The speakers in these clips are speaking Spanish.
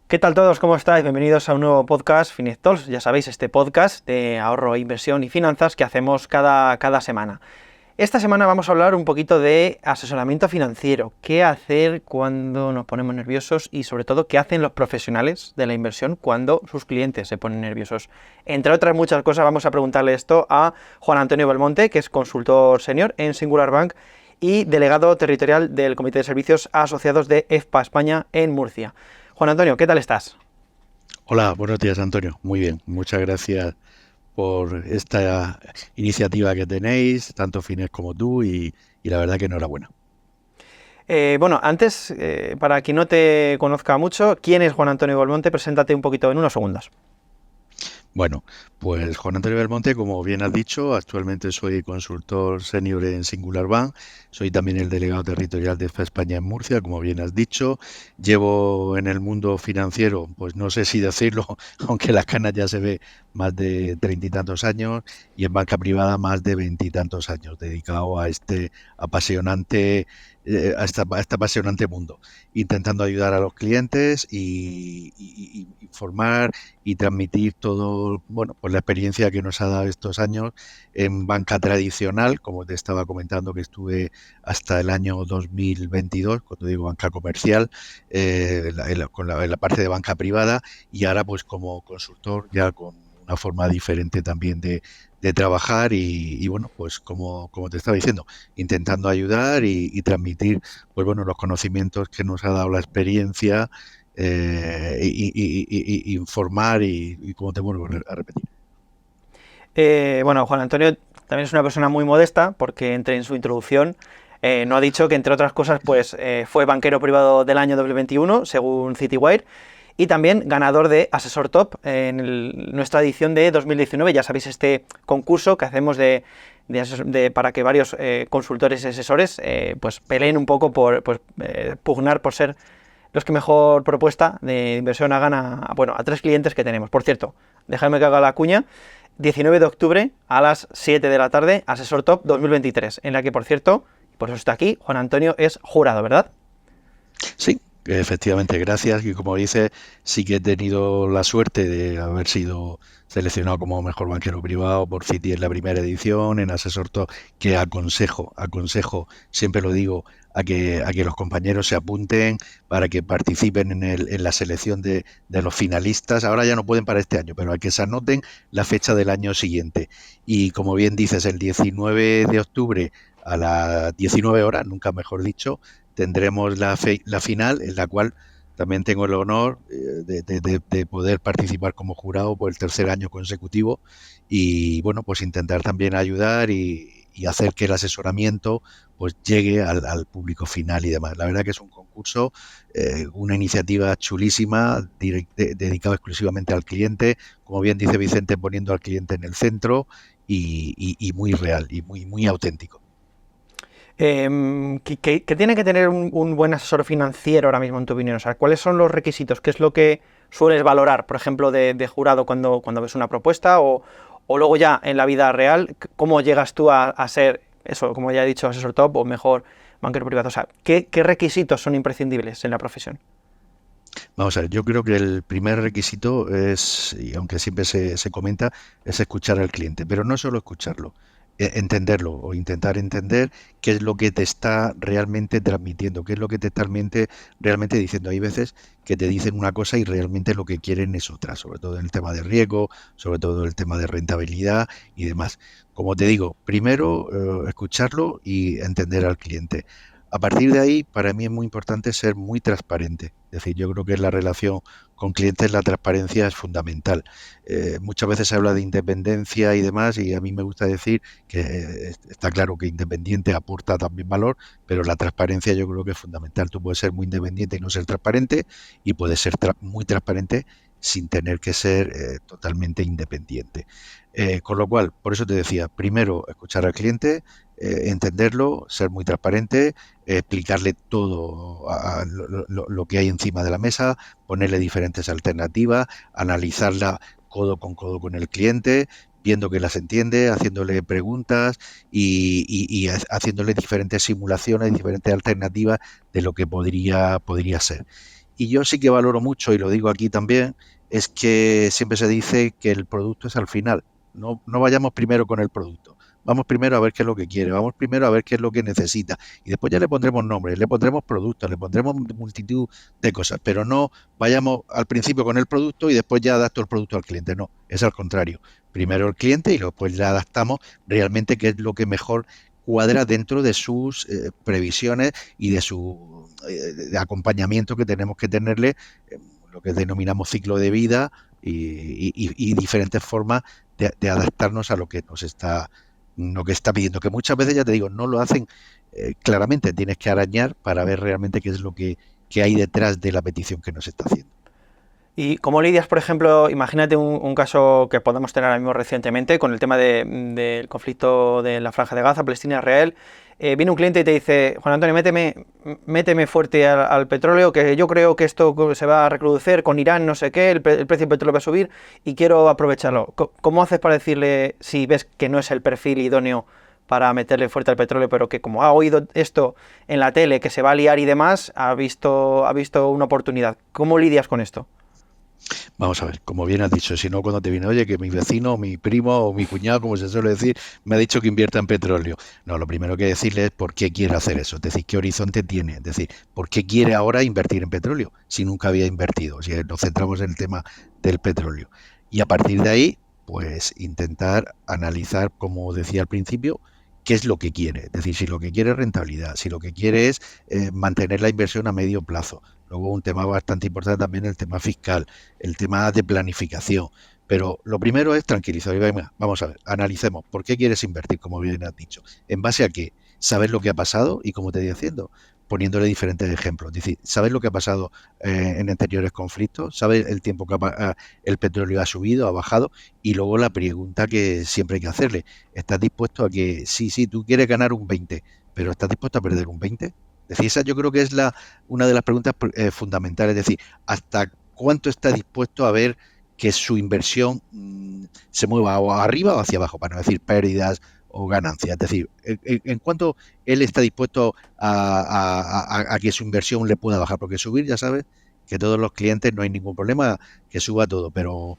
¿Qué tal todos? ¿Cómo estáis? Bienvenidos a un nuevo podcast, Finet Talks. Ya sabéis, este podcast de ahorro, inversión y finanzas que hacemos cada semana. Esta semana vamos a hablar un poquito de asesoramiento financiero, qué hacer cuando nos ponemos nerviosos y sobre todo qué hacen los profesionales de la inversión cuando sus clientes se ponen nerviosos. Entre otras muchas cosas vamos a preguntarle esto a Juan Antonio Belmonte, que es consultor senior en Singular Bank y delegado territorial del Comité de Servicios Asociados de EFPA España en Murcia. Juan Antonio, ¿qué tal estás? Hola, buenos días, Antonio. Muy bien, muchas gracias por esta iniciativa que tenéis, tanto Fines como tú, y la verdad que enhorabuena. Bueno, antes, para quien no te conozca mucho, ¿quién es Juan Antonio Belmonte? Preséntate un poquito en unos segundos. Bueno, pues Juan Antonio Belmonte, como bien has dicho, actualmente soy consultor senior en Singular Bank, soy también el delegado territorial de FA España en Murcia, como bien has dicho. Llevo en el mundo financiero, pues no sé si decirlo, aunque las canas ya se ve, más de 30 y tantos años, y en banca privada más de 20 y tantos años, dedicado a este apasionante, a este apasionante mundo, intentando ayudar a los clientes y informar y transmitir todo, bueno, pues la experiencia que nos ha dado estos años en banca tradicional, como te estaba comentando que estuve hasta el año 2022, cuando digo banca comercial, en la parte de banca privada, y ahora pues como consultor ya con una forma diferente también de trabajar y bueno, pues como te estaba diciendo, intentando ayudar y transmitir pues bueno, los conocimientos que nos ha dado la experiencia, informar y como te vuelvo a repetir. Bueno, Juan Antonio también es una persona muy modesta porque en su introducción no ha dicho que, entre otras cosas, pues fue banquero privado del año 2021, según Citywire, y también ganador de Asesor Top en nuestra edición de 2019. Ya sabéis, este concurso que hacemos para que varios consultores y asesores pues peleen un poco por pues, pugnar por ser los que mejor propuesta de inversión hagan a tres clientes que tenemos. Por cierto, dejadme que haga la cuña. 19 de octubre a las 7 de la tarde, Asesor Top 2023, en la que, por cierto, por eso está aquí, Juan Antonio es jurado, ¿verdad? Sí, efectivamente, gracias. Y como dice, sí que he tenido la suerte de haber sido seleccionado como mejor banquero privado por Citi en la primera edición, en Asesor Top, que aconsejo, siempre lo digo, a que los compañeros se apunten para que participen en la selección de los finalistas. Ahora ya no pueden para este año, pero a que se anoten la fecha del año siguiente. Y como bien dices, el 19 de octubre a las 19 horas, nunca mejor dicho, tendremos la final, en la cual también tengo el honor de poder participar como jurado por el tercer año consecutivo y bueno, pues intentar también ayudar y hacer que el asesoramiento pues llegue al público final y demás. La verdad que es un concurso, una iniciativa chulísima, dedicado exclusivamente al cliente, como bien dice Vicente, poniendo al cliente en el centro y muy real y muy auténtico. ¿Qué tiene que tener un buen asesor financiero ahora mismo, en tu opinión? O sea, ¿cuáles son los requisitos? ¿Qué es lo que sueles valorar, por ejemplo, de jurado cuando ves una propuesta? O luego ya en la vida real, ¿cómo llegas tú a ser, eso, como ya he dicho, asesor top o mejor banquero privado? O sea, ¿qué requisitos son imprescindibles en la profesión? Vamos a ver, yo creo que el primer requisito es, y aunque siempre se comenta, es escuchar al cliente, pero no solo escucharlo, entenderlo o intentar entender qué es lo que te está realmente transmitiendo, qué es lo que te está realmente diciendo. Hay veces que te dicen una cosa y realmente lo que quieren es otra, sobre todo en el tema de riesgo, sobre todo en el tema de rentabilidad y demás. Como te digo, primero escucharlo y entender al cliente. A partir de ahí, para mí es muy importante ser muy transparente. Es decir, yo creo que en la relación con clientes la transparencia es fundamental. Muchas veces se habla de independencia y demás, y a mí me gusta decir que está claro que independiente aporta también valor, pero la transparencia yo creo que es fundamental. Tú puedes ser muy independiente y no ser transparente, y puedes ser muy transparente sin tener que ser totalmente independiente. Con lo cual, por eso te decía, primero escuchar al cliente, entenderlo, ser muy transparente, explicarle todo lo que hay encima de la mesa, ponerle diferentes alternativas, analizarla codo con el cliente, viendo que las entiende, haciéndole preguntas y haciéndole diferentes simulaciones, diferentes alternativas de lo que podría ser. Y yo sí que valoro mucho, y lo digo aquí también, es que siempre se dice que el producto es al final. No vayamos primero con el producto. Vamos primero a ver qué es lo que quiere, vamos primero a ver qué es lo que necesita. Y después ya le pondremos nombres, le pondremos productos, le pondremos multitud de cosas. Pero no vayamos al principio con el producto y después ya adapto el producto al cliente. No, es al contrario. Primero el cliente y después le adaptamos realmente qué es lo que mejor cuadra dentro de sus previsiones y de su de acompañamiento que tenemos que tenerle, lo que denominamos ciclo de vida y diferentes formas de adaptarnos a lo que está pidiendo, que muchas veces, ya te digo, no lo hacen claramente, tienes que arañar para ver realmente qué es lo que hay detrás de la petición que nos está haciendo. ¿Y cómo lidias, por ejemplo, imagínate un caso que podemos tener ahora mismo recientemente con el tema del conflicto de la Franja de Gaza, Palestina-Israel? Viene un cliente y te dice, Juan Antonio, méteme fuerte al petróleo, que yo creo que esto se va a recrudecer con Irán, no sé qué, el precio del petróleo va a subir y quiero aprovecharlo. ¿Cómo haces para decirle, si ves que no es el perfil idóneo para meterle fuerte al petróleo, pero que como ha oído esto en la tele, que se va a liar y demás, ha visto una oportunidad? ¿Cómo lidias con esto? Vamos a ver, como bien has dicho, si no cuando te viene, oye, que mi vecino, mi primo o mi cuñado, como se suele decir, me ha dicho que invierta en petróleo. No, lo primero que decirle es por qué quiere hacer eso, es decir, qué horizonte tiene, es decir, por qué quiere ahora invertir en petróleo si nunca había invertido, si nos centramos en el tema del petróleo. Y a partir de ahí, pues intentar analizar, como decía al principio, qué es lo que quiere, es decir, si lo que quiere es rentabilidad, si lo que quiere es mantener la inversión a medio plazo. Luego un tema bastante importante también el tema fiscal, el tema de planificación. Pero lo primero es tranquilizar. Y venga, vamos a ver, analicemos. ¿Por qué quieres invertir, como bien has dicho? ¿En base a qué? ¿Sabes lo que ha pasado? Y como te estoy diciendo, poniéndole diferentes ejemplos. Es decir, ¿sabes lo que ha pasado en anteriores conflictos? ¿Sabes el tiempo que el petróleo ha subido, ha bajado? Y luego la pregunta que siempre hay que hacerle. ¿Estás dispuesto a que, sí, tú quieres ganar un 20, pero estás dispuesto a perder un 20? Es decir, esa yo creo que es una de las preguntas fundamentales. Es decir, ¿hasta cuánto está dispuesto a ver que su inversión se mueva o arriba o hacia abajo, para no decir pérdidas o ganancias? Es decir, en cuánto él está dispuesto a que su inversión le pueda bajar, porque subir, ya sabes, que todos los clientes no hay ningún problema que suba todo, pero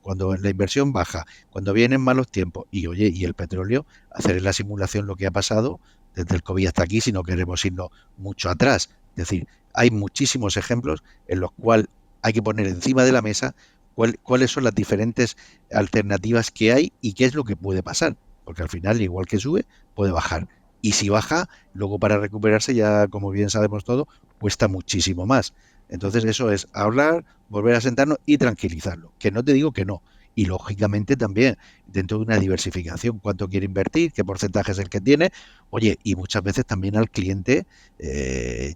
cuando la inversión baja, cuando vienen malos tiempos y oye, y el petróleo, hacer en la simulación lo que ha pasado desde el COVID hasta aquí, si no queremos irnos mucho atrás. Es decir, hay muchísimos ejemplos en los cuales hay que poner encima de la mesa cuáles son las diferentes alternativas que hay y qué es lo que puede pasar. Porque al final, igual que sube, puede bajar. Y si baja, luego para recuperarse, ya como bien sabemos todo, cuesta muchísimo más. Entonces eso es hablar, volver a sentarnos y tranquilizarlo. Que no te digo que no. Y lógicamente también dentro de una diversificación, cuánto quiere invertir, qué porcentaje es el que tiene. Oye, y muchas veces también al cliente,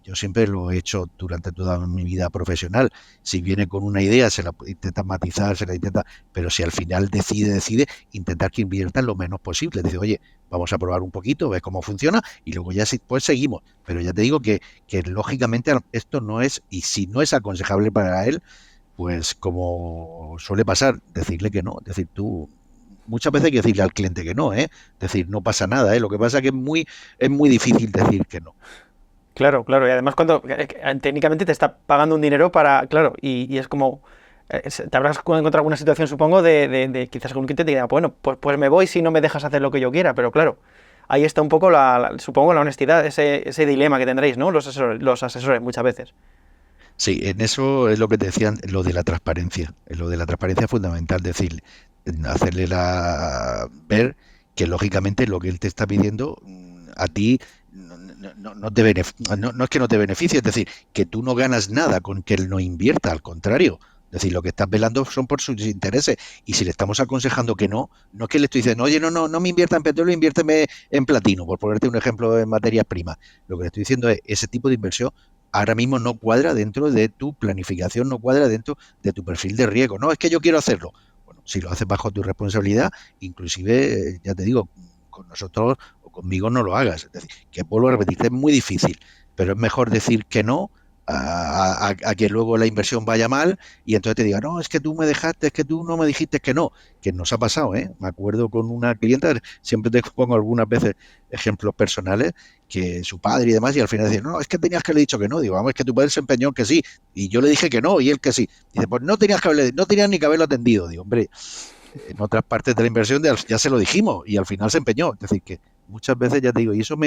yo siempre lo he hecho durante toda mi vida profesional. Si viene con una idea, se la intenta matizar, se la intenta, pero si al final decide, intentar que invierta lo menos posible. Dice, oye, vamos a probar un poquito, ver cómo funciona y luego ya pues seguimos. Pero ya te digo que lógicamente esto no es, y si no es aconsejable para él, pues como suele pasar, decirle que no. Es decir, tú muchas veces hay que decirle al cliente que no, ¿eh? Es decir, no pasa nada, ¿eh? Lo que pasa es que es muy difícil decir que no. Claro, claro, y además cuando técnicamente te está pagando un dinero para, claro, y es como, te habrás encontrado alguna situación, supongo, de quizás algún cliente te diga, bueno, pues me voy si no me dejas hacer lo que yo quiera, pero claro, ahí está un poco, supongo, la honestidad, ese dilema que tendréis, ¿no? Los asesores muchas veces. Sí, en eso es lo que te decían, lo de la transparencia. Lo de la transparencia es fundamental, decir, hacerle ver que lógicamente lo que él te está pidiendo a ti no es que no te beneficie, es decir, que tú no ganas nada con que él no invierta, al contrario. Es decir, lo que estás velando son por sus intereses. Y si le estamos aconsejando que no, no es que le estoy diciendo, oye, no me invierta en petróleo, inviérteme en platino, por ponerte un ejemplo en materias primas. Lo que le estoy diciendo es, ese tipo de inversión ahora mismo no cuadra dentro de tu planificación, no cuadra dentro de tu perfil de riesgo. No, es que yo quiero hacerlo. Bueno, si lo haces bajo tu responsabilidad, inclusive, ya te digo, con nosotros o conmigo no lo hagas. Es decir, que vuelvo a repetir, es muy difícil, pero es mejor decir que no a que luego la inversión vaya mal y entonces te diga, no, es que tú me dejaste, es que tú no me dijiste que no, que nos ha pasado, ¿eh? Me acuerdo con una clienta, siempre te pongo algunas veces ejemplos personales, que su padre y demás, y al final decía, no, es que tenías que haberle dicho que no. Digo, vamos, es que tu padre se empeñó en que sí, y yo le dije que no, y él que sí. Dice, pues no tenías ni que haberlo atendido. Digo, hombre, en otras partes de la inversión ya se lo dijimos, y al final se empeñó. Es decir, que muchas veces, ya te digo, y eso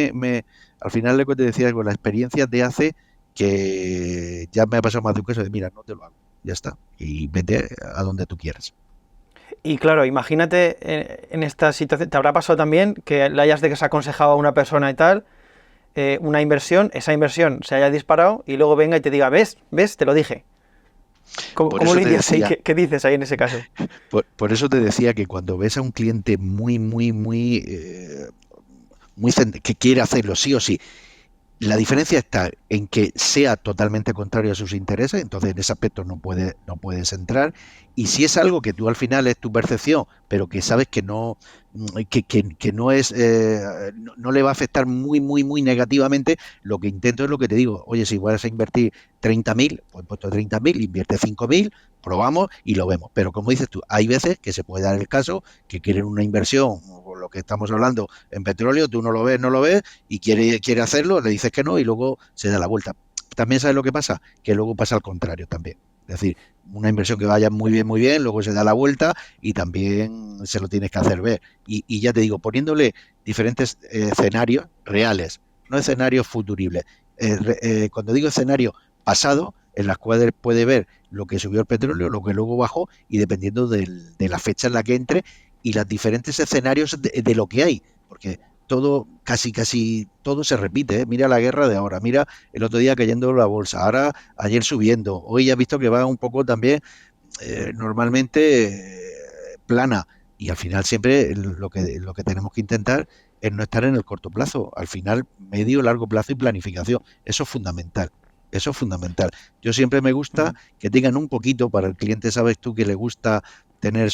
al final lo que te decía, con la experiencia te hace que ya me ha pasado más de un caso de, mira, no te lo hago, ya está, y vete a donde tú quieras. Y claro, imagínate en esta situación, te habrá pasado también que le hayas desaconsejado a una persona y tal, una inversión, esa inversión se haya disparado y luego venga y te diga, ¿ves? Te lo dije. Por ¿Cómo eso te lidias ahí? decía, ¿Qué dices ahí en ese caso? por eso te decía que cuando ves a un cliente que quiere hacerlo sí o sí, la diferencia está en que sea totalmente contrario a sus intereses, entonces en ese aspecto no puedes entrar. Y si es algo que tú al final es tu percepción, pero que sabes que que no es, no le va a afectar muy negativamente, lo que intento es lo que te digo, oye, si vas a invertir 30.000, pues puesto 30.000, invierte 5.000, probamos y lo vemos. Pero como dices tú, hay veces que se puede dar el caso que quieren una inversión, por lo que estamos hablando en petróleo, tú no lo ves, y quiere hacerlo, le dices que no y luego se da la vuelta. También sabes lo que pasa, que luego pasa al contrario también. Es decir, una inversión que vaya muy bien, luego se da la vuelta y también se lo tienes que hacer ver. Y ya te digo, poniéndole diferentes escenarios reales, no escenarios futuribles. Cuando digo escenario pasado, en las cuales puede ver lo que subió el petróleo, lo que luego bajó, y dependiendo de la fecha en la que entre y los diferentes escenarios de lo que hay. Porque todo, casi todo se repite, ¿eh? Mira la guerra de ahora, mira el otro día cayendo la bolsa, ahora ayer subiendo, hoy ya has visto que va un poco también normalmente plana, y al final siempre lo que tenemos que intentar es no estar en el corto plazo, al final medio, largo plazo y planificación, eso es fundamental. Eso es fundamental. Yo siempre me gusta que tengan un poquito, para el cliente sabes tú que le gusta tener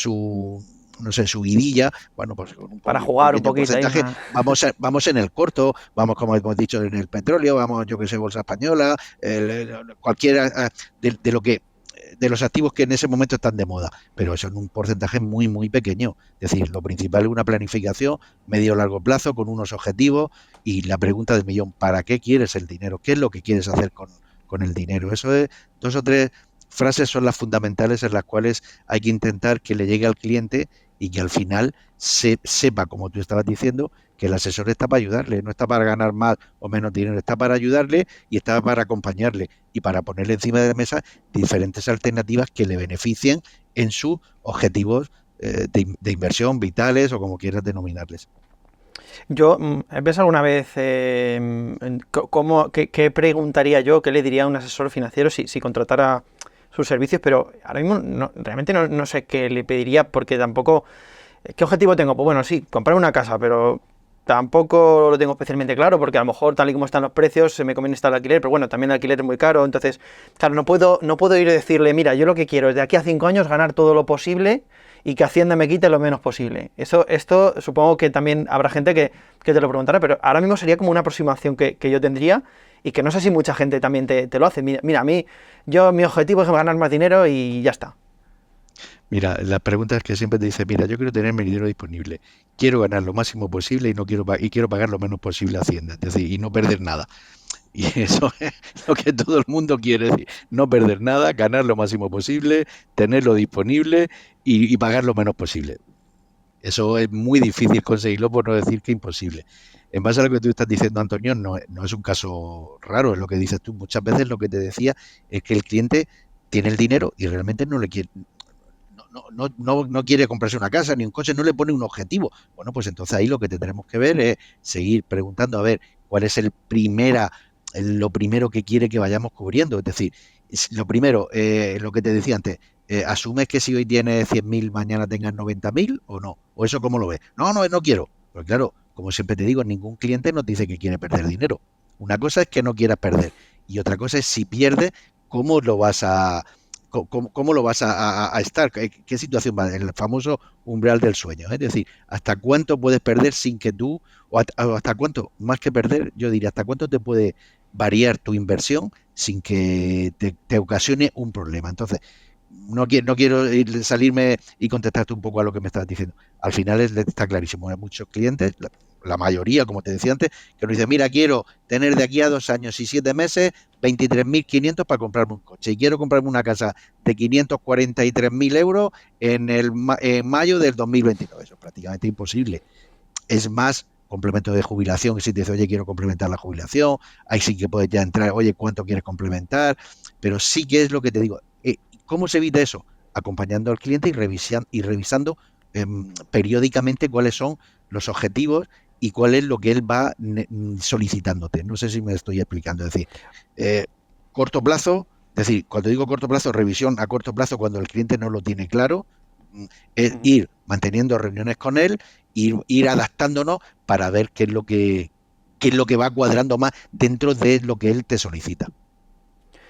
no sé, su vidilla, bueno, pues con Para un jugar un pequeño poquito ahí. porcentaje, vamos en el corto, vamos, como hemos dicho, en el petróleo, vamos, yo que sé, bolsa española, cualquiera de lo que de los activos que en ese momento están de moda, pero eso en un porcentaje muy pequeño. Es decir, lo principal es una planificación medio largo plazo con unos objetivos, y la pregunta del millón, ¿para qué quieres el dinero? ¿Qué es lo que quieres hacer con el dinero? Eso es, dos o tres frases son las fundamentales en las cuales hay que intentar que le llegue al cliente y que al final sepa, como tú estabas diciendo, que el asesor está para ayudarle, no está para ganar más o menos dinero, está para ayudarle y está para acompañarle y para ponerle encima de la mesa diferentes alternativas que le beneficien en sus objetivos de inversión, vitales o como quieras denominarles. Yo, ¿he pensado alguna vez qué preguntaría yo, qué le diría a un asesor financiero si contratara sus servicios? Pero ahora mismo realmente no sé qué le pediría, porque tampoco... ¿Qué objetivo tengo? Pues bueno, sí, comprar una casa, pero tampoco lo tengo especialmente claro, porque a lo mejor, tal y como están los precios, se me conviene estar el alquiler, pero bueno, también el alquiler es muy caro, entonces, claro, no puedo ir a decirle, mira, yo lo que quiero es de aquí a 5 años ganar todo lo posible y que Hacienda me quite lo menos posible. Esto supongo que también habrá gente que te lo preguntará, pero ahora mismo sería como una aproximación que yo tendría y que no sé si mucha gente también te lo hace. Mira, mi objetivo es ganar más dinero y ya está. Mira, la pregunta es que siempre te dice, mira, yo quiero tener mi dinero disponible, quiero ganar lo máximo posible y no quiero pagar lo menos posible a Hacienda, es decir, y no perder nada. Y eso es lo que todo el mundo quiere decir, no perder nada, ganar lo máximo posible, tenerlo disponible y pagar lo menos posible. Eso es muy difícil conseguirlo, por no decir que imposible. En base a lo que tú estás diciendo, Antonio, no es un caso raro, es lo que dices tú. Muchas veces lo que te decía es que el cliente tiene el dinero y realmente no le quiere, no quiere comprarse una casa ni un coche, no le pone un objetivo. Bueno, pues entonces ahí lo que tendremos que ver es seguir preguntando a ver cuál es lo primero que quiere que vayamos cubriendo. Es decir, lo primero, lo que te decía antes, ¿asumes que si hoy tienes 100.000, mañana tengas 90.000 o no? ¿O eso cómo lo ves? No quiero. Pues claro, como siempre te digo, ningún cliente nos dice que quiere perder dinero. Una cosa es que no quieras perder y otra cosa es si pierdes, ¿cómo lo vas a cómo lo vas a estar? ¿Qué situación va? El famoso umbral del sueño. Es decir, ¿hasta cuánto puedes perder sin que tú, o hasta cuánto, más que perder, yo diría, hasta cuánto te puede variar tu inversión sin que te ocasione un problema? Entonces, no quiero salirme y contestarte un poco a lo que me estabas diciendo. Al final está clarísimo. Hay muchos clientes, la mayoría, como te decía antes, que nos dice, mira, quiero tener de aquí a 2 años y 7 meses 23.500 para comprarme un coche y quiero comprarme una casa de 543.000 euros en mayo del 2029. Eso es prácticamente imposible. Es más complemento de jubilación, que si te dice, oye, quiero complementar la jubilación, ahí sí que puedes ya entrar, oye, ¿cuánto quieres complementar? Pero sí que es lo que te digo. ¿Cómo se evita eso? Acompañando al cliente y revisando periódicamente cuáles son los objetivos y cuál es lo que él va solicitándote. No sé si me estoy explicando. Es decir, corto plazo, es decir, cuando digo corto plazo, revisión a corto plazo cuando el cliente no lo tiene claro, es ir manteniendo reuniones con él, ir adaptándonos para ver qué es lo que va cuadrando más dentro de lo que él te solicita.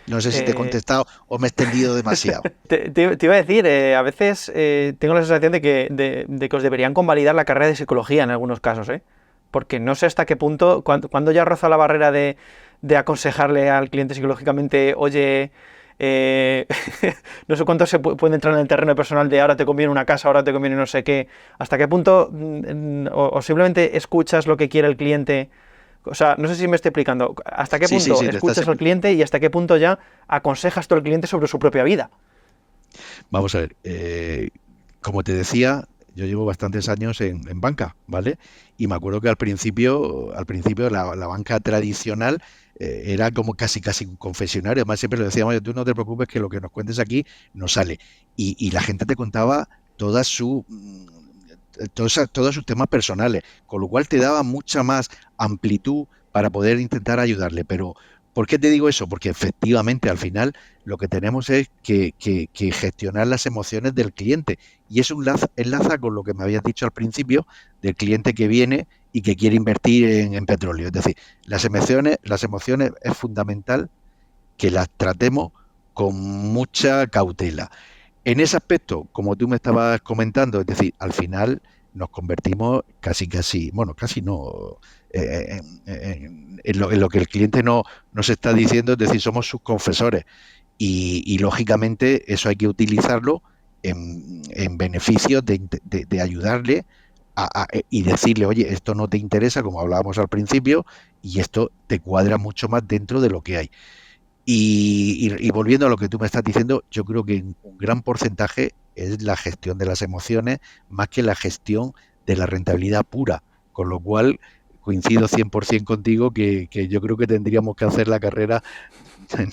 No sé si te he contestado o me he extendido demasiado. Te iba a decir, a veces tengo la sensación de que os deberían convalidar la carrera de psicología en algunos casos, ¿eh? Porque no sé hasta qué punto, cuando ya roza la barrera de aconsejarle al cliente psicológicamente, oye, no sé cuánto se puede entrar en el terreno personal de ahora te conviene una casa, ahora te conviene no sé qué, hasta qué punto o simplemente escuchas lo que quiere el cliente. O sea, no sé si me estoy explicando. ¿Hasta qué punto escuchas al cliente y hasta qué punto ya aconsejas tú al cliente sobre su propia vida? Vamos a ver, como te decía, yo llevo bastantes años en banca, ¿vale? Y me acuerdo que al principio la banca tradicional era como casi un confesionario. Además, siempre le decíamos, tú no te preocupes que lo que nos cuentes aquí no sale. Y la gente te contaba todas todos sus temas personales, con lo cual te daba mucha más amplitud para poder intentar ayudarle. Pero, ¿por qué te digo eso? Porque efectivamente al final lo que tenemos es que gestionar las emociones del cliente. Y eso enlaza con lo que me habías dicho al principio del cliente que viene y que quiere invertir en petróleo. Es decir, las emociones es fundamental que las tratemos con mucha cautela. En ese aspecto, como tú me estabas comentando, es decir, al final nos convertimos bueno, casi no, en lo que el cliente no nos está diciendo, es decir, somos sus confesores y lógicamente eso hay que utilizarlo en beneficio de ayudarle y decirle, oye, esto no te interesa, como hablábamos al principio, y esto te cuadra mucho más dentro de lo que hay. Y volviendo a lo que tú me estás diciendo, yo creo que un gran porcentaje es la gestión de las emociones más que la gestión de la rentabilidad pura, con lo cual coincido 100% contigo que yo creo que tendríamos que hacer la carrera,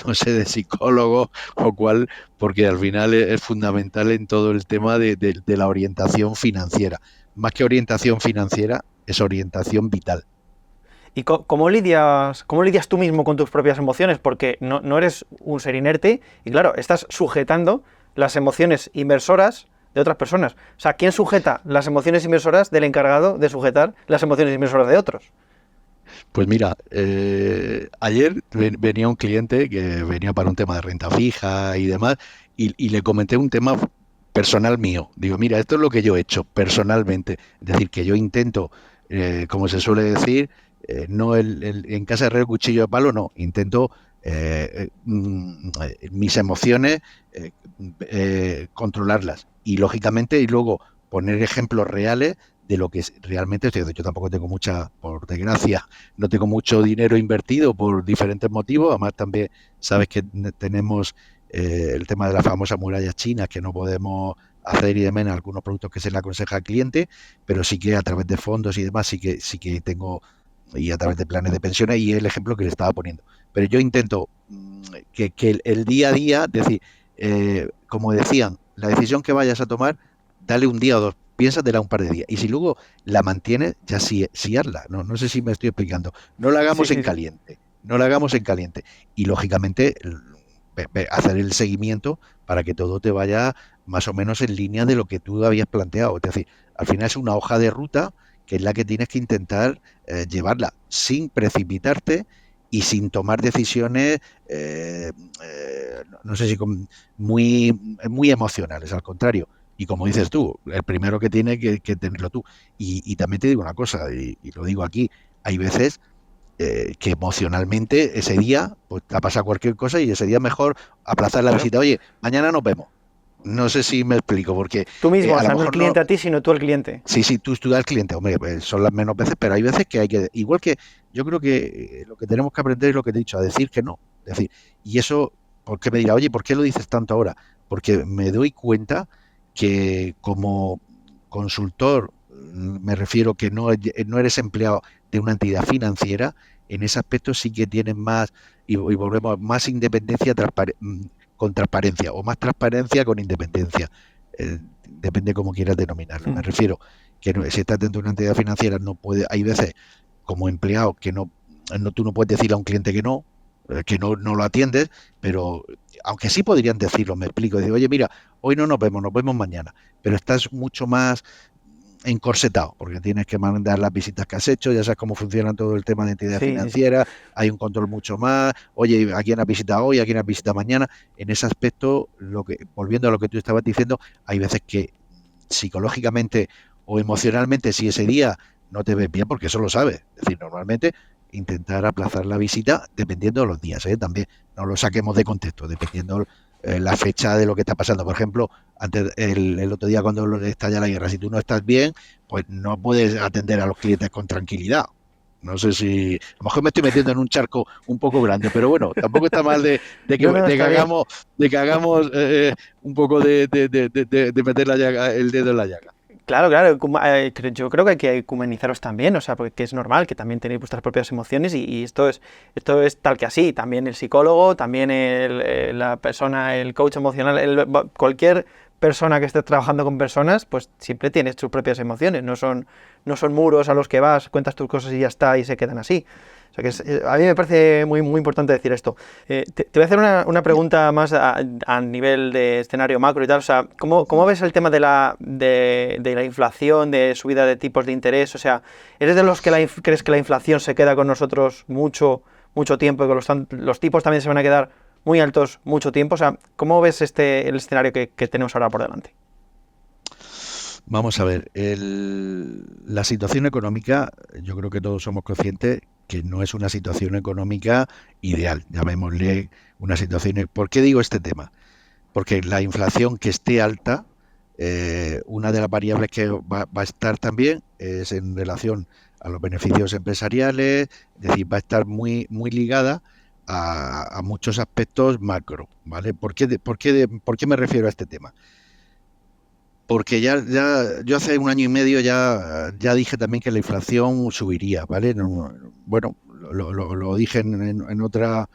no sé, de psicólogo o cual, porque al final es fundamental en todo el tema de la orientación financiera. Más que orientación financiera, es orientación vital. ¿Y cómo lidias tú mismo con tus propias emociones? Porque no eres un ser inerte y claro, estás sujetando las emociones inversoras de otras personas. O sea, ¿quién sujeta las emociones inversoras del encargado de sujetar las emociones inversoras de otros? Pues mira, ayer venía un cliente que venía para un tema de renta fija y demás, y le comenté un tema personal mío. Digo, mira, esto es lo que yo he hecho personalmente. Es decir, que yo intento, como se suele decir, no en casa herrero cuchillo de palo, no. Intento mis emociones, controlarlas. Y lógicamente, y luego poner ejemplos reales de lo que realmente estoy haciendo. Yo tampoco tengo por desgracia, no tengo mucho dinero invertido por diferentes motivos. Además, también sabes que tenemos el tema de las famosas murallas chinas que no podemos hacer y demás en algunos productos que se le aconseja al cliente, pero sí que a través de fondos y demás sí que tengo, y a través de planes de pensiones, y es el ejemplo que le estaba poniendo. Pero yo intento que el día a día, es decir, como decían, la decisión que vayas a tomar, dale un día o dos, piénsatela un par de días. Y si luego la mantienes, ya sí hazla. No sé si me estoy explicando. No la Sí, hagamos en sí, sí. caliente. No la hagamos en caliente. Y lógicamente hacer el seguimiento para que todo te vaya más o menos en línea de lo que tú habías planteado. Es decir, al final es una hoja de ruta que es la que tienes que intentar llevarla sin precipitarte y sin tomar decisiones, no sé si muy emocionales, al contrario. Y como dices tú, el primero que tiene que tenerlo tú. Y también te digo una cosa, y lo digo aquí, hay veces que emocionalmente ese día pues te ha pasado cualquier cosa y ese día mejor aplazar la Claro. visita. Oye, mañana nos vemos. No sé si me explico, porque Tú mismo, o a lo sea, no el mejor no. cliente a ti, sino tú al cliente. Sí, sí, tú estudias al cliente, hombre, pues son las menos veces, pero hay veces que hay que, igual que yo creo que lo que tenemos que aprender es lo que te he dicho, a decir que no. Es decir, y eso, ¿por qué me dirá, oye, ¿por qué lo dices tanto ahora? Porque me doy cuenta que como consultor, me refiero que no eres empleado de una entidad financiera, en ese aspecto sí que tienes más, y volvemos, más independencia con transparencia, o más transparencia con independencia. Depende cómo quieras denominarlo. Me Mm. refiero que si estás dentro de una entidad financiera, no puede, hay veces como empleado que tú no puedes decirle a un cliente que no lo atiendes, pero aunque sí podrían decirlo, me explico, decir, oye, mira, hoy no nos vemos mañana, pero estás mucho más encorsetado, porque tienes que mandar las visitas que has hecho, ya sabes cómo funciona todo el tema de entidad Sí, sí, sí. financiera, hay un control mucho más, oye, ¿a quién has visitado hoy? ¿A quién has visitado mañana? En ese aspecto, volviendo a lo que tú estabas diciendo, hay veces que psicológicamente o emocionalmente, si ese día no te ves bien, porque eso lo sabes, es decir, normalmente intentar aplazar la visita dependiendo de los días, ¿eh? También no lo saquemos de contexto, dependiendo la fecha de lo que está pasando. Por ejemplo, antes el otro día cuando estalla la guerra, si tú no estás bien, pues no puedes atender a los clientes con tranquilidad. No sé si, a lo mejor me estoy metiendo en un charco un poco grande, pero bueno, tampoco está mal No, no, está bien. de que hagamos un poco de meter el dedo en la llaga. Claro, claro, yo creo que hay que humanizaros también, o sea, porque es normal que también tenéis vuestras propias emociones y esto es tal que así, también el psicólogo, también la persona, el coach emocional, cualquier persona que esté trabajando con personas, pues siempre tiene sus propias emociones, no son muros a los que vas, cuentas tus cosas y ya está, y se quedan así. O sea que a mí me parece muy, muy importante decir esto. Te voy a hacer una pregunta más a nivel de escenario macro y tal. O sea, ¿cómo ves el tema de la inflación, de subida de tipos de interés? O sea, ¿eres de los que crees que la inflación se queda con nosotros mucho, mucho tiempo y que los tipos también se van a quedar muy altos mucho tiempo? O sea, ¿cómo ves el escenario que tenemos ahora por delante? Vamos a ver, la situación económica, yo creo que todos somos conscientes que no es una situación económica ideal, llamémosle una situación. ¿Por qué digo este tema? Porque la inflación que esté alta, una de las variables que va a estar también es en relación a los beneficios empresariales, es decir, va a estar muy, muy ligada a muchos aspectos macro, ¿vale? ¿Por qué me refiero a este tema? Porque yo hace un año y medio ya dije también que la inflación subiría, ¿vale? Bueno, lo dije en otra,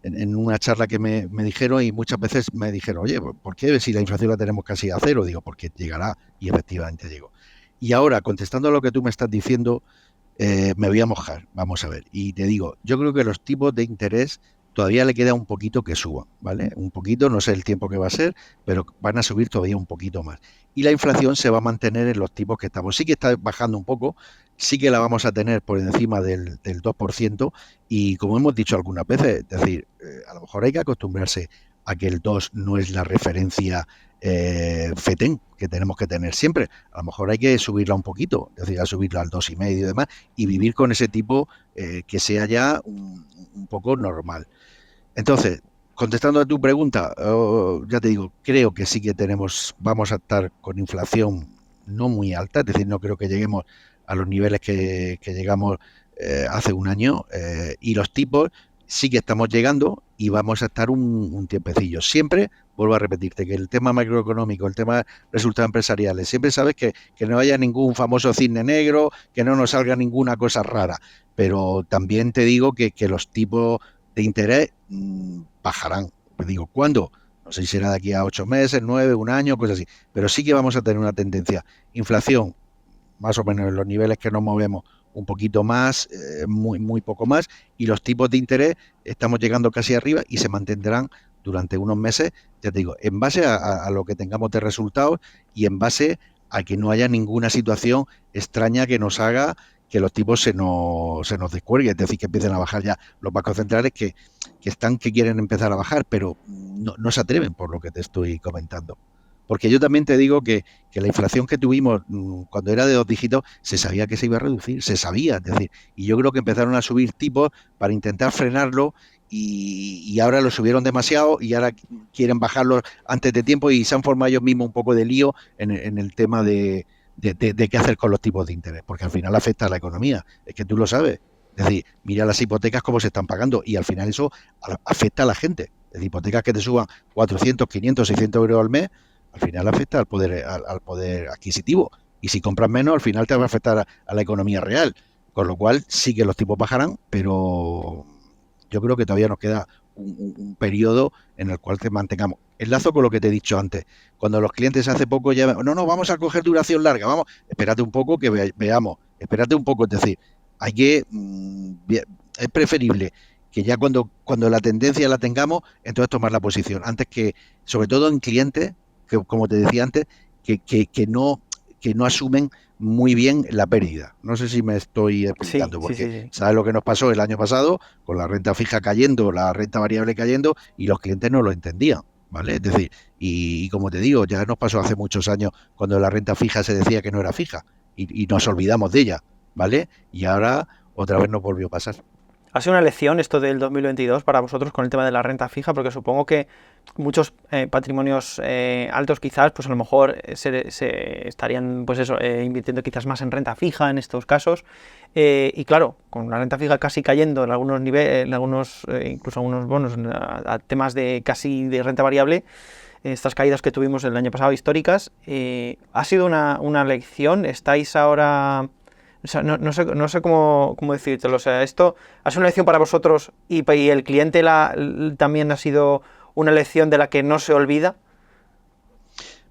en una charla que me dijeron y muchas veces me dijeron, oye, ¿por qué si la inflación la tenemos casi a cero? Digo, porque llegará y efectivamente llegó. Y ahora, contestando a lo que tú me estás diciendo, me voy a mojar, vamos a ver. Y te digo, yo creo que los tipos de interés todavía le queda un poquito que suban, ¿vale? Un poquito, no sé el tiempo que va a ser, pero van a subir todavía un poquito más. Y la inflación se va a mantener en los tipos que estamos. Sí que está bajando un poco, sí que la vamos a tener por encima del 2%, y como hemos dicho algunas veces, es decir, a lo mejor hay que acostumbrarse a que el 2 no es la referencia FETEN que tenemos que tener siempre. A lo mejor hay que subirla un poquito, es decir, a subirla al 2,5 y demás, y vivir con ese tipo que sea ya un poco normal. Entonces, contestando a tu pregunta, ya te digo, creo que sí que vamos a estar con inflación no muy alta, es decir, no creo que lleguemos a los niveles que llegamos hace un año, y los tipos sí que estamos llegando y vamos a estar un tiempecillo. Siempre, vuelvo a repetirte, que el tema macroeconómico, el tema de resultados empresariales, siempre sabes que no haya ningún famoso cisne negro, que no nos salga ninguna cosa rara, pero también te digo que los tipos de interés bajarán. Pues digo, ¿cuándo? No sé si será de aquí a 8 meses, 9, un año, cosas así. Pero sí que vamos a tener una tendencia. Inflación, más o menos en los niveles que nos movemos, un poquito más, muy, muy poco más. Y los tipos de interés estamos llegando casi arriba y se mantendrán durante unos meses, ya te digo, en base a lo que tengamos de resultados y en base a que no haya ninguna situación extraña que nos haga que los tipos se nos descuelguen, es decir, que empiecen a bajar ya los bancos centrales que quieren empezar a bajar, pero no se atreven por lo que te estoy comentando. Porque yo también te digo que la inflación que tuvimos cuando era de 2 dígitos se sabía que se iba a reducir, se sabía, es decir, y yo creo que empezaron a subir tipos para intentar frenarlo y ahora lo subieron demasiado y ahora quieren bajarlo antes de tiempo y se han formado ellos mismos un poco de lío en el tema de qué hacer con los tipos de interés, porque al final afecta a la economía, es que tú lo sabes. Es decir, mira las hipotecas cómo se están pagando y al final eso afecta a la gente. Es decir, hipotecas que te suban 400, 500, 600 euros al mes, al final afecta al poder adquisitivo. Y si compras menos, al final te va a afectar a la economía real. Con lo cual sí que los tipos bajarán, pero yo creo que todavía nos queda un periodo en el cual te mantengamos. Enlazo con lo que te he dicho antes. Cuando los clientes hace poco ya, no, vamos a coger duración larga, vamos, espérate un poco que veamos, espérate un poco, es decir, hay que, es preferible que ya cuando la tendencia la tengamos, entonces tomar la posición, antes que, sobre todo en clientes, que como te decía antes, que no asumen muy bien la pérdida. No sé si me estoy Sí, explicando, sí, sí, porque sí. sabes lo que nos pasó el año pasado, con la renta fija cayendo, la renta variable cayendo, y los clientes no lo entendían, ¿vale? Es decir, y como te digo, ya nos pasó hace muchos años cuando la renta fija se decía que no era fija, y nos olvidamos de ella, ¿vale? Y ahora otra vez nos volvió a pasar. ¿Ha sido una lección esto del 2022 para vosotros con el tema de la renta fija? Porque supongo que muchos patrimonios altos quizás, pues a lo mejor se estarían, pues eso, invirtiendo quizás más en renta fija en estos casos. Y claro, con la renta fija casi cayendo en algunos niveles, en algunos, incluso algunos bonos, a temas de casi de renta variable, estas caídas que tuvimos el año pasado históricas, ¿ha sido una lección? ¿Estáis ahora...? O sea, no sé cómo decírtelo. O sea, esto ha sido una lección para vosotros y el cliente también ha sido una lección de la que no se olvida.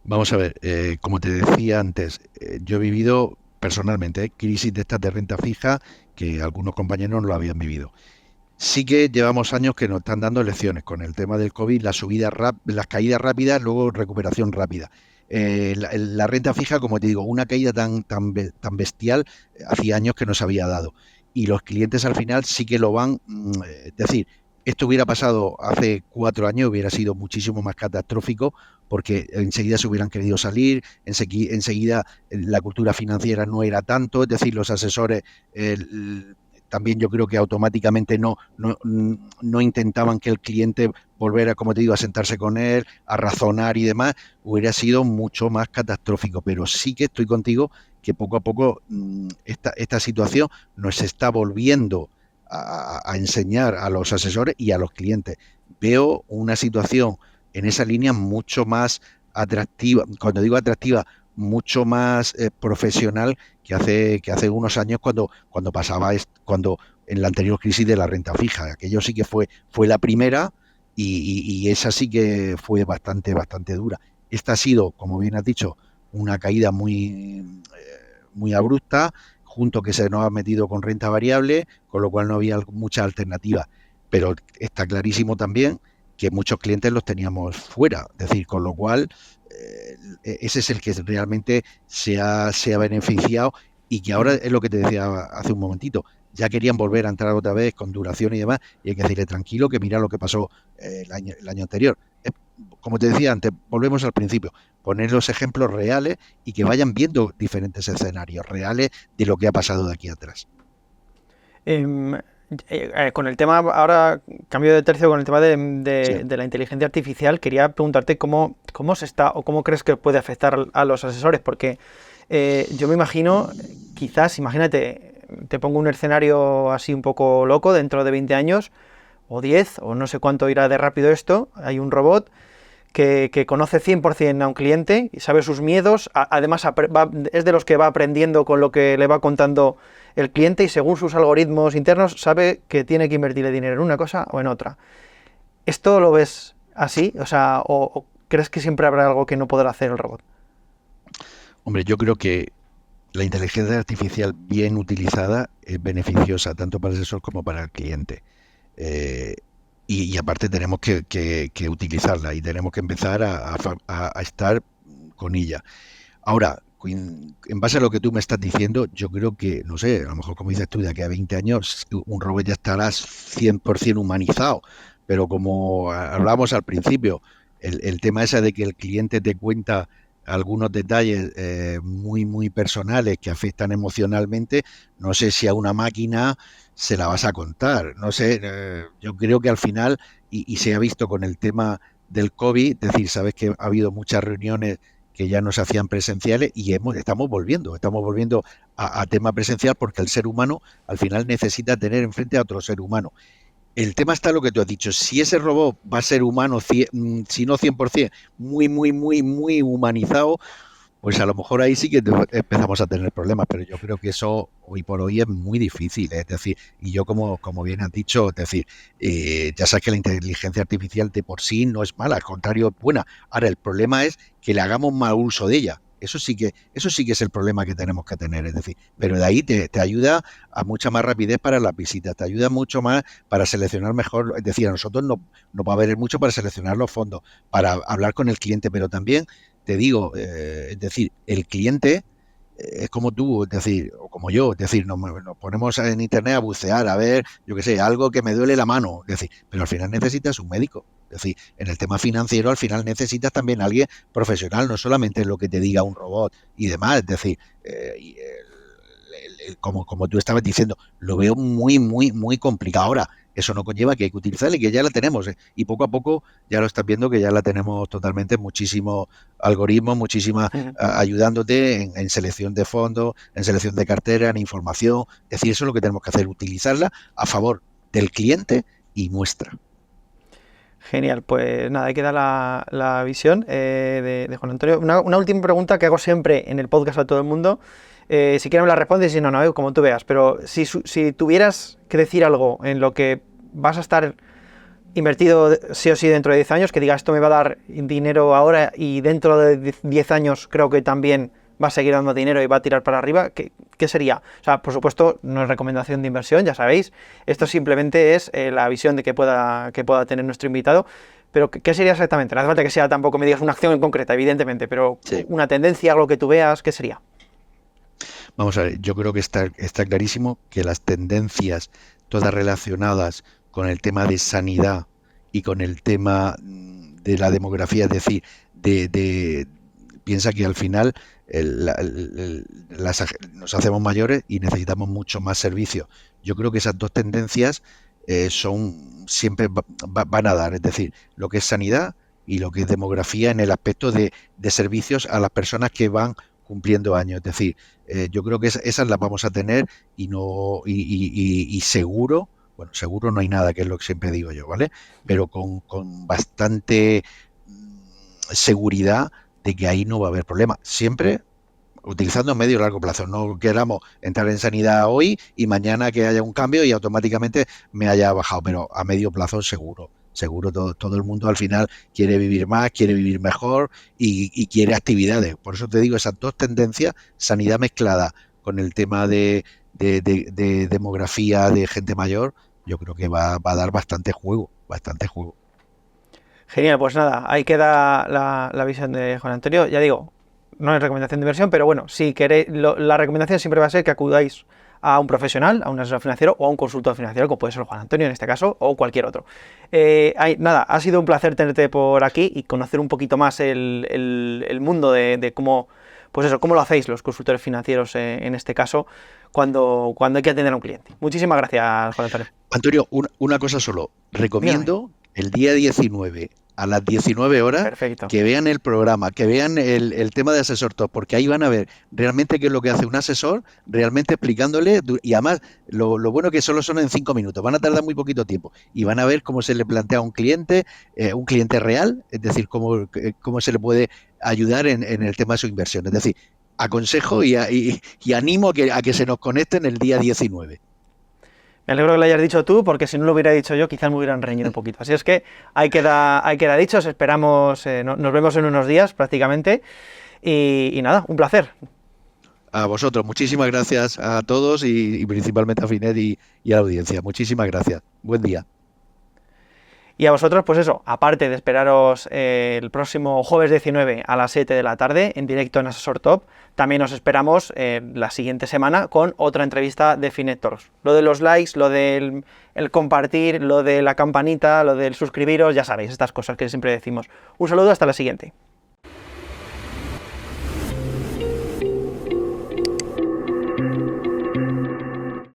Vamos a ver, como te decía antes, yo he vivido personalmente crisis de estas de renta fija que algunos compañeros no lo habían vivido. Sí que llevamos años que nos están dando lecciones con el tema del COVID, las caídas rápidas, luego recuperación rápida. La renta fija, como te digo, una caída tan bestial, hacía años que nos había dado. Y los clientes al final sí que lo van, es decir, esto hubiera pasado hace 4 años, hubiera sido muchísimo más catastrófico porque enseguida se hubieran querido salir, enseguida la cultura financiera no era tanto, es decir, los asesores también yo creo que automáticamente no intentaban que el cliente volviera, como te digo, a sentarse con él, a razonar y demás, hubiera sido mucho más catastrófico. Pero sí que estoy contigo que poco a poco esta situación nos está volviendo a enseñar a los asesores y a los clientes. Veo una situación en esa línea mucho más atractiva, cuando digo atractiva, mucho más profesional que hace unos años cuando en la anterior crisis de la renta fija. Aquello sí que fue la primera y esa sí que fue bastante dura. Esta ha sido, como bien has dicho, una caída muy abrupta, junto que se nos ha metido con renta variable, con lo cual no había mucha alternativa. Pero está clarísimo también que muchos clientes los teníamos fuera, es decir, con lo cual ese es el que realmente se ha beneficiado y que ahora es lo que te decía hace un momentito, ya querían volver a entrar otra vez con duración y demás, y hay que decirle tranquilo que mira lo que pasó el año anterior. Como te decía antes, volvemos al principio, poner los ejemplos reales y que vayan viendo diferentes escenarios reales de lo que ha pasado de aquí atrás. Con el tema, ahora cambio de tercio con el tema Sí. de la inteligencia artificial, quería preguntarte cómo se está o cómo crees que puede afectar a los asesores, porque yo me imagino, quizás, imagínate, te pongo un escenario así un poco loco, dentro de 20 años, o 10 o no sé cuánto irá de rápido esto, hay un robot que conoce 100% a un cliente y sabe sus miedos, además es de los que va aprendiendo con lo que le va contando el cliente y según sus algoritmos internos sabe que tiene que invertirle dinero en una cosa o en otra. ¿Esto lo ves así? O sea, o crees que siempre habrá algo que no podrá hacer el robot? Hombre, yo creo que la inteligencia artificial bien utilizada es beneficiosa tanto para el asesor como para el cliente. Eh, y aparte tenemos que utilizarla y tenemos que empezar a estar con ella. Ahora, en base a lo que tú me estás diciendo, yo creo que, no sé, a lo mejor como dices tú, de aquí a 20 años un robot ya estará 100% humanizado, pero como hablamos al principio, el tema ese de que el cliente te cuenta algunos detalles muy, muy personales que afectan emocionalmente, no sé si a una máquina se la vas a contar. No sé, yo creo que al final, y se ha visto con el tema del COVID, es decir, sabes que ha habido muchas reuniones que ya no se hacían presenciales y estamos volviendo a tema presencial porque el ser humano al final necesita tener enfrente a otro ser humano. El tema está lo que tú has dicho. Si ese robot va a ser humano, si no 100%, muy, muy, muy, muy humanizado, pues a lo mejor ahí sí que empezamos a tener problemas, pero yo creo que eso hoy por hoy es muy difícil, es decir, y yo como bien has dicho, es decir, ya sabes que la inteligencia artificial de por sí no es mala, al contrario es buena. Ahora el problema es que le hagamos mal uso de ella. Eso sí que es el problema que tenemos que tener, es decir, pero de ahí te ayuda a mucha más rapidez para las visitas, te ayuda mucho más para seleccionar mejor, es decir, a nosotros no va a haber mucho para seleccionar los fondos, para hablar con el cliente, pero también te digo, es decir, el cliente es como tú, es decir, o como yo, es decir, nos ponemos en internet a bucear, a ver, yo qué sé, algo que me duele la mano, es decir, pero al final necesitas un médico. Es decir, en el tema financiero al final necesitas también a alguien profesional, no solamente lo que te diga un robot y demás, es decir, como tú estabas diciendo, lo veo muy, muy, muy complicado. Ahora, eso no conlleva que hay que utilizarla y que ya la tenemos, y poco a poco ya lo estás viendo que ya la tenemos totalmente, muchísimos algoritmos, muchísimas ayudándote en selección de fondos, en selección de cartera, en información. Es decir, eso es lo que tenemos que hacer, utilizarla a favor del cliente y nuestra. Genial, pues nada, ahí queda la visión de Juan Antonio. Una última pregunta que hago siempre en el podcast a todo el mundo. Si quieres me la respondes, si no, no, como tú veas. Pero si tuvieras que decir algo en lo que vas a estar invertido sí o sí dentro de 10 años, que diga esto me va a dar dinero ahora y dentro de 10 años creo que también va a seguir dando dinero y va a tirar para arriba, ¿qué sería? O sea, por supuesto, no es recomendación de inversión, ya sabéis. Esto simplemente es la visión de que pueda tener nuestro invitado. Pero, ¿qué sería exactamente? No hace falta que sea tampoco me digas una acción en concreta, evidentemente, pero sí, una tendencia, algo que tú veas, ¿qué sería? Vamos a ver, yo creo que está clarísimo que las tendencias todas relacionadas con el tema de sanidad y con el tema de la demografía, es decir, piensa que al final nos hacemos mayores y necesitamos mucho más servicios. Yo creo que esas dos tendencias siempre van a dar, es decir, lo que es sanidad y lo que es demografía en el aspecto de servicios a las personas que van cumpliendo años. Es decir, yo creo que esas las vamos a tener y seguro, bueno, seguro no hay nada, que es lo que siempre digo yo, ¿vale? Pero con bastante seguridad de que ahí no va a haber problema. Siempre utilizando medio y largo plazo. No queramos entrar en sanidad hoy y mañana que haya un cambio y automáticamente me haya bajado, pero a medio plazo seguro. Seguro todo el mundo al final quiere vivir más, quiere vivir mejor y quiere actividades. Por eso te digo, esas dos tendencias, sanidad mezclada con el tema de demografía de gente mayor, yo creo que va a dar bastante juego, bastante juego. Genial, pues nada, ahí queda la visión de Juan Antonio. Ya digo, no es recomendación de inversión, pero bueno, si queréis, la recomendación siempre va a ser que acudáis a un profesional, a un asesor financiero o a un consultor financiero, como puede ser Juan Antonio en este caso, o cualquier otro. Nada, ha sido un placer tenerte por aquí y conocer un poquito más el mundo de cómo, pues eso, cómo lo hacéis los consultores financieros en este caso, cuando hay que atender a un cliente. Muchísimas gracias, Juan Antonio. Antonio, una cosa solo. Recomiendo el día 19 a las 19 horas. Perfecto. Que vean el programa, que vean el tema de Asesor Top, porque ahí van a ver realmente qué es lo que hace un asesor, realmente explicándole, y además lo bueno que solo son en 5 minutos, van a tardar muy poquito tiempo, y van a ver cómo se le plantea a un cliente real, es decir, cómo se le puede ayudar en el tema de su inversión. Es decir, aconsejo y animo a que se nos conecten el día 19. Me alegro que lo hayas dicho tú, porque si no lo hubiera dicho yo, quizás me hubieran reñido un poquito. Así es que ahí queda dicho, os esperamos, nos vemos en unos días prácticamente. Y nada, un placer. A vosotros, muchísimas gracias a todos y principalmente a Finet y a la audiencia. Muchísimas gracias. Buen día. Y a vosotros, pues eso, aparte de esperaros el próximo jueves 19 a las 7 de la tarde en directo en Asesor Top, también os esperamos la siguiente semana con otra entrevista de Finet Talks. Lo de los likes, lo del compartir, lo de la campanita, lo del suscribiros, ya sabéis, estas cosas que siempre decimos. Un saludo, hasta la siguiente.